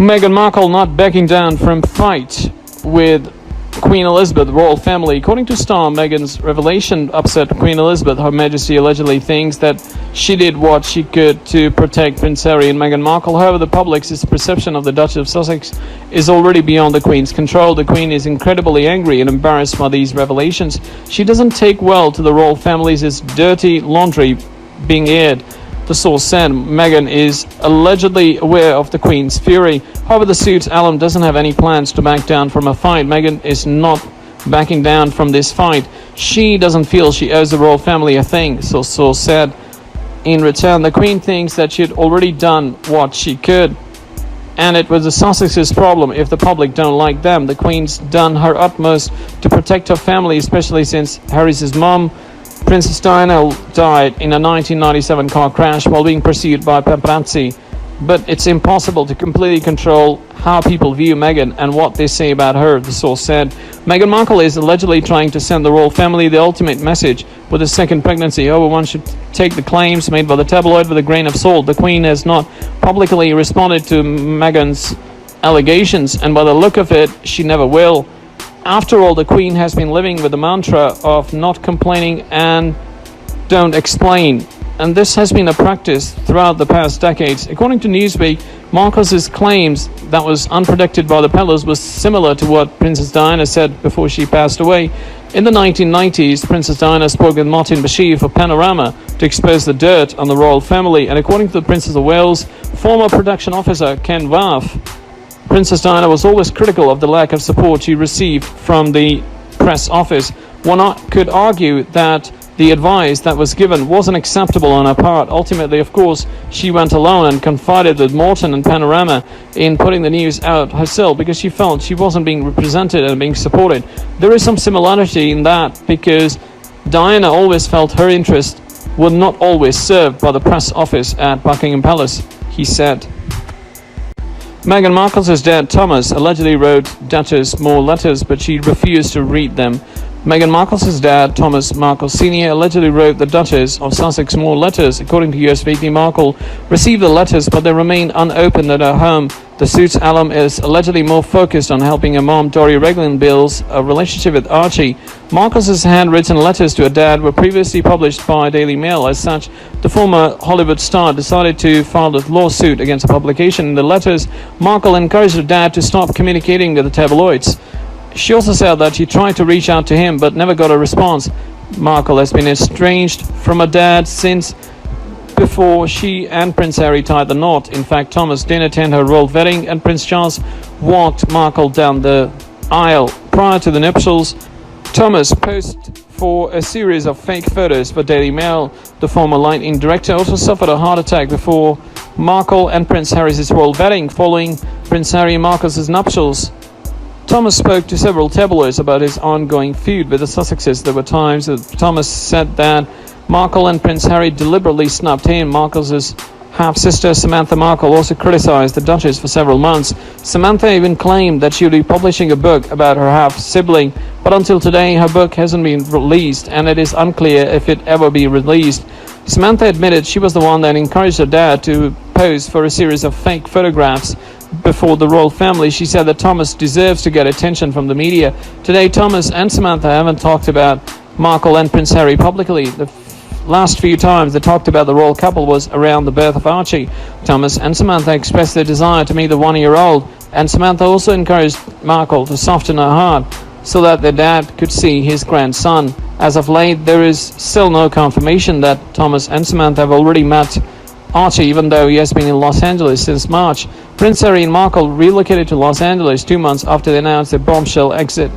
Meghan Markle not backing down from fight with Queen Elizabeth royal family. According to Star, Meghan's revelation upset Queen Elizabeth. Her Majesty allegedly thinks that she did what she could to protect Prince Harry and Meghan Markle. However, the public's perception of the Duchess of Sussex is already beyond the Queen's control. The Queen is incredibly angry and embarrassed by these revelations. She doesn't take well to the royal family's dirty laundry being aired. The source said Meghan is allegedly aware of the Queen's fury. However, the suit's alum doesn't have any plans to back down from a fight. Meghan is not backing down from this fight. She doesn't feel she owes the royal family a thing, so source said. In return, the Queen thinks that she had already done what she could, and it was the Sussex's problem if the public don't like them. The Queen's done her utmost to protect her family, especially since Harry's mom, Princess Diana, died in a 1997 car crash while being pursued by paparazzi. But it's impossible to completely control how people view Meghan and what they say about her, the source said. Meghan Markle is allegedly trying to send the royal family the ultimate message with a second pregnancy. However, one should take the claims made by the tabloid with a grain of salt. The Queen has not publicly responded to Meghan's allegations, and by the look of it, she never will. After all, the Queen has been living with the mantra of not complaining and don't explain, and this has been a practice throughout the past decades. According to Newsweek, Markle's claims that was unpredicted by the palace was similar to what Princess Diana said before she passed away. In the 1990s, Princess Diana spoke with Martin Bashir for Panorama to expose the dirt on the royal family, and according to the Princess of Wales' former production officer Ken Waff, Princess Diana was always critical of the lack of support she received from the press office. One could argue that the advice that was given wasn't acceptable on her part. Ultimately, of course, she went alone and confided with Morton and Panorama in putting the news out herself because she felt she wasn't being represented and being supported. There is some similarity in that because Diana always felt her interests were not always served by the press office at Buckingham Palace, he said. Meghan Markle's dad, Thomas, allegedly wrote Duchess more letters, but she refused to read them. Meghan Markle's dad, Thomas Markle Sr., allegedly wrote the Duchess of Sussex more letters. According to US Weekly, Markle received the letters, but they remain unopened at her home. The suit's alum is allegedly more focused on helping her mom, Dory Reglan, build a relationship with Archie. Markle's handwritten letters to her dad were previously published by Daily Mail. As such, the former Hollywood star decided to file a lawsuit against the publication. In the letters, Markle encouraged her dad to stop communicating with the tabloids. She also said that she tried to reach out to him but never got a response. Markle has been estranged from her dad since before she and Prince Harry tied the knot. In fact, Thomas didn't attend her royal wedding, and Prince Charles walked Markle down the aisle. Prior to the nuptials, Thomas posed for a series of fake photos for Daily Mail. The former Lightning director also suffered a heart attack before Markle and Prince Harry's royal wedding. Following Prince Harry and Markle's nuptials, Thomas spoke to several tabloids about his ongoing feud with the Sussexes. There were times that Thomas said that Markle and Prince Harry deliberately snubbed him. Markle's half-sister Samantha Markle also criticized the Duchess for several months. Samantha even claimed that she would be publishing a book about her half-sibling, but until today her book hasn't been released, and it is unclear if it ever be released. Samantha admitted she was the one that encouraged her dad to pose for a series of fake photographs before the royal family. She said that Thomas deserves to get attention from the media. Today, Thomas and Samantha haven't talked about Markle and Prince Harry publicly. The last few times they talked about the royal couple was around the birth of Archie. Thomas and Samantha expressed their desire to meet the one-year-old, and Samantha also encouraged Markle to soften her heart so that their dad could see his grandson. As of late, there is still no confirmation that Thomas and Samantha have already met Archie, even though he has been in Los Angeles since March. Prince Harry and Markle relocated to Los Angeles 2 months after they announced their bombshell exit